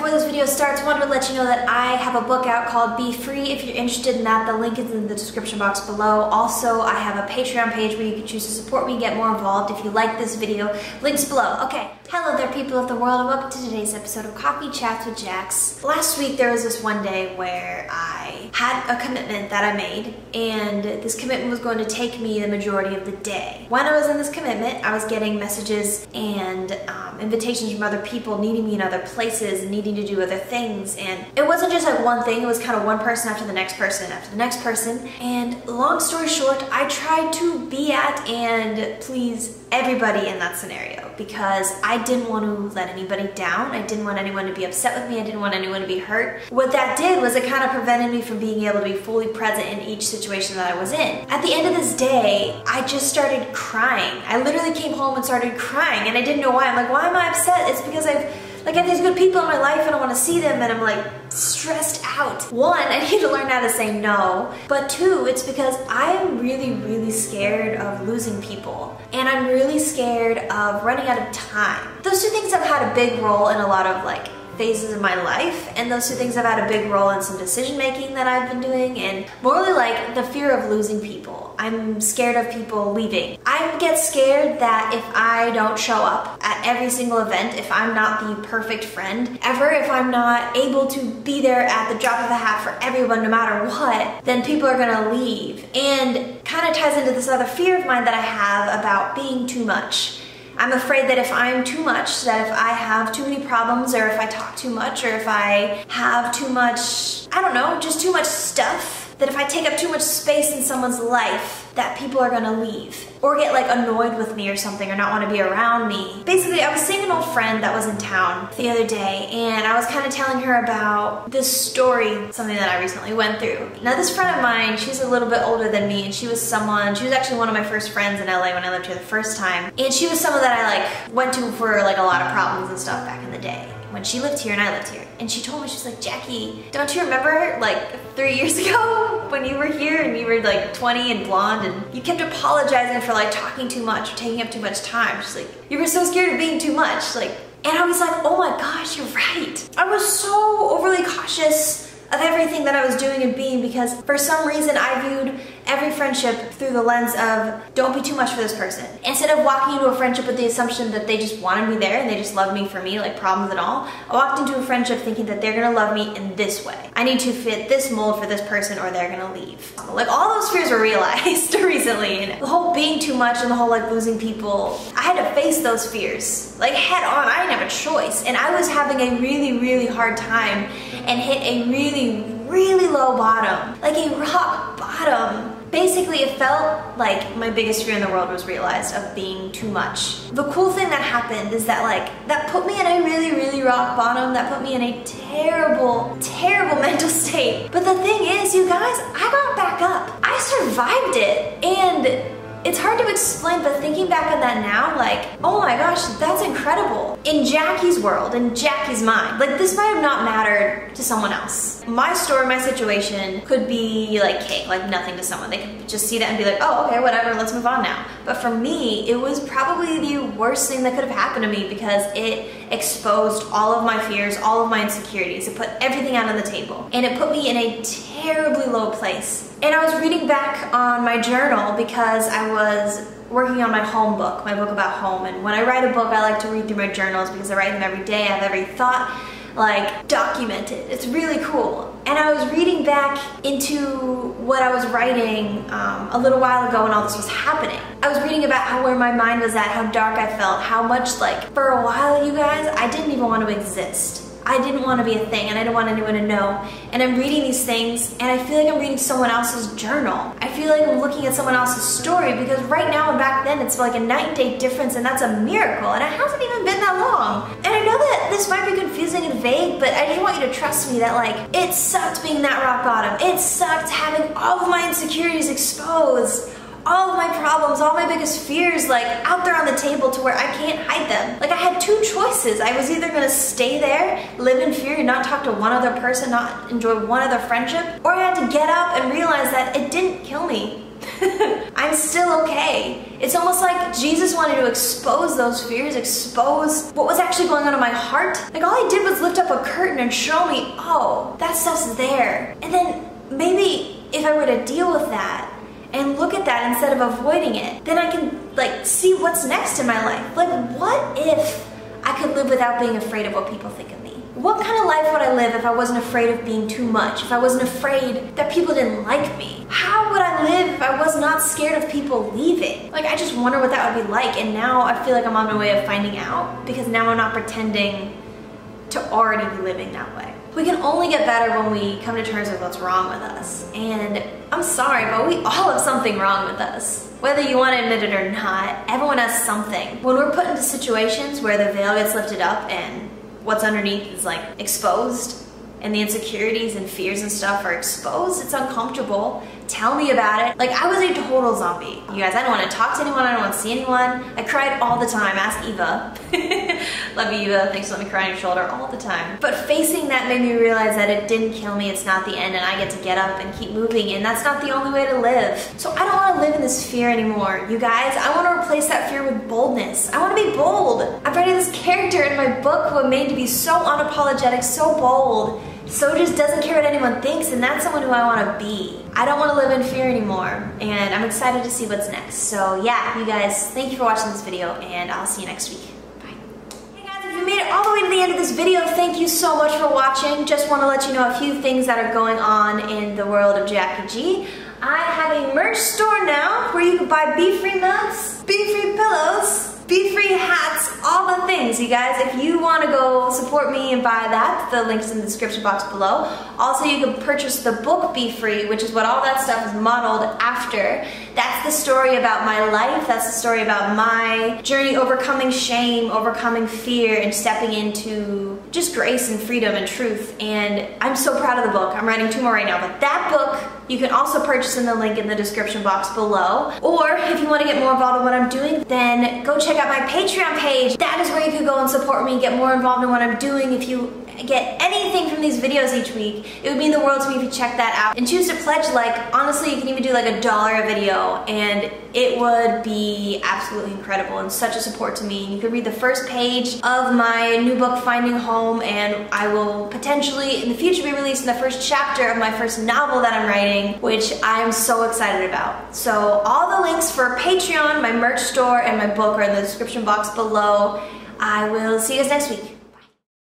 before this video starts, I wanted to let you know that I have a book out called Be Free. If you're interested in that, the link is in the description box below. Also, I have a Patreon page where you can choose to support me and get more involved if you like this video. Links below. Okay. Hello there, people of the world, and welcome to today's episode of Coffee Chats with Jax. Last week, there was this one day where I had a commitment that I made, and this commitment was going to take me the majority of the day. When I was in this commitment, I was getting messages and invitations from other people needing me in other places and needing to do other things, and it wasn't just like one thing, it was kind of one person after the next person after the next person, and long story short, I tried to be at and please everybody in that scenario because I didn't want to let anybody down. I didn't want anyone to be upset with me. I didn't want anyone to be hurt. What that did was it kind of prevented me from being able to be fully present in each situation that I was in. At the end of this day, I just started crying. I literally came home and started crying, and I didn't know why. I'm like, why am I upset? It's because I have these good people in my life and I want to see them, and I'm like stressed out. One, I need to learn how to say no, but two, it's because I am really scared of losing people, and I'm really scared of running out of time. Those two things have had a big role in a lot of phases of my life, and those two things have had a big role in some decision making that I've been doing, and morally the fear of losing people. I'm scared of people leaving. I get scared that if I don't show up at every single event, if I'm not the perfect friend ever, if I'm not able to be there at the drop of a hat for everyone no matter what, then people are gonna leave. And kind of ties into this other fear of mine that I have about being too much. I'm afraid that if I'm too much, that if I have too many problems, or if I talk too much, or if I have too much, I don't know, just too much stuff, that if I take up too much space in someone's life, that people are gonna leave or get annoyed with me or something, or not want to be around me. Basically, I was seeing an old friend that was in town the other day, and I was kind of telling her about this story, something that I recently went through. Now, this friend of mine, she's a little bit older than me, and she was actually one of my first friends in LA when I lived here the first time, and she was someone that I went to for a lot of problems and stuff back in the day, when she lived here and I lived here. And she told me, she's like, Jackie, don't you remember 3 years ago when you were here and you were 20 and blonde and you kept apologizing for talking too much or taking up too much time? She's like, you were so scared of being too much. And I was like, oh my gosh, you're right. I was so overly cautious of everything that I was doing and being, because for some reason I viewed every friendship through the lens of don't be too much for this person. Instead of walking into a friendship with the assumption that they just wanted me there and they just loved me for me, problems and all, I walked into a friendship thinking that they're gonna love me in this way. I need to fit this mold for this person or they're gonna leave. All those fears were realized recently, and the whole being too much and the whole losing people, I had to face those fears head on. I didn't have a choice, and I was having a really hard time and hit a really low bottom, a rock bottom. Basically, it felt like my biggest fear in the world was realized, of being too much. The cool thing that happened is that that put me in a really rock bottom, that put me in a terrible mental state. But the thing is, you guys, I got back up. I survived it, and it's hard to explain, but thinking back on that now, oh my gosh, that's incredible. In Jackie's world, in Jackie's mind, this might have not mattered to someone else. My story, my situation could be cake, nothing to someone. They could just see that and be like, oh, okay, whatever, let's move on now. But for me, it was probably the worst thing that could have happened to me, because it exposed all of my fears, all of my insecurities. It put everything out on the table, and it put me in a terribly low place. And I was reading back on my journal because I was working on my home book, my book about home. And when I write a book, I like to read through my journals because I write them every day. I have every thought documented. It's really cool. And I was reading back into what I was writing a little while ago when all this was happening. I was reading about where my mind was at, how dark I felt, how much for a while, you guys, I didn't even want to exist. I didn't want to be a thing, and I didn't want anyone to know. And I'm reading these things, and I feel I'm reading someone else's journal. I feel I'm looking at someone else's story, because right now and back then, it's a night and day difference, and that's a miracle, and it hasn't even been that long. And I know that this might be confusing and vague, but I just want you to trust me that it sucked being that rock bottom. It sucked having all of my insecurities exposed. All of my problems, all my biggest fears, out there on the table to where I can't hide them. I had two choices. I was either gonna stay there, live in fear, and not talk to one other person, not enjoy one other friendship, or I had to get up and realize that it didn't kill me. I'm still okay. It's almost like Jesus wanted to expose those fears, expose what was actually going on in my heart. Like all he did was lift up a curtain and show me, oh, that stuff's there. And then maybe if I were to deal with that and look at that instead of avoiding it, then I can like see what's next in my life. Like what if I could live without being afraid of what people think of me? What kind of life would I live if I wasn't afraid of being too much? If I wasn't afraid that people didn't like me? How would I live if I was not scared of people leaving? Like, I just wonder what that would be like, and now I feel like I'm on my way of finding out, because now I'm not pretending to already be living that way. We can only get better when we come to terms with what's wrong with us. And I'm sorry, but we all have something wrong with us. Whether you want to admit it or not, everyone has something. When we're put into situations where the veil gets lifted up and what's underneath is like exposed, and the insecurities and fears and stuff are exposed, it's uncomfortable. Tell me about it. Like, I was a total zombie. You guys, I don't want to talk to anyone, I don't want to see anyone. I cried all the time. Ask Eva. Love you, Eva. Thanks for letting me cry on your shoulder all the time. But facing that made me realize that it didn't kill me, it's not the end, and I get to get up and keep moving, and that's not the only way to live. So I don't want to live in this fear anymore, you guys. I want to replace that fear with boldness. I want to be bold. I'm writing this character in my book who I'm made to be so unapologetic, so bold, so just doesn't care what anyone thinks, and that's someone who I want to be. I don't want to live in fear anymore, and I'm excited to see what's next. So yeah, you guys, thank you for watching this video, and I'll see you next week. Bye. Hey guys, if you made it all the way to the end of this video, thank you so much for watching. Just want to let you know a few things that are going on in the world of Jackie G. I have a merch store now where you can buy Be Free mugs, Be Free pillows, Be Free hats, all the things, you guys. If you want to go support me and buy that, the link's in the description box below. Also, you can purchase the book Be Free, which is what all that stuff is modeled after. That's the story about my life. That's the story about my journey overcoming shame, overcoming fear, and stepping into just grace and freedom and truth. And I'm so proud of the book. I'm writing 2 more right now, but that book you can also purchase in the link in the description box below. Or if you want to get more involved in what I'm doing, then go check out my Patreon page. That is where you can go and support me, get more involved in what I'm doing. If you get anything from these videos each week, it would mean the world to me if you check that out. And choose to pledge, like, honestly, you can even do like $1 a video, and it would be absolutely incredible and such a support to me. You could read the first page of my new book, Finding Home, and I will potentially in the future be releasing the first chapter of my first novel that I'm writing, which I'm so excited about. So all the links for Patreon, my merch store, and my book are in the description box below. I will see you guys next week.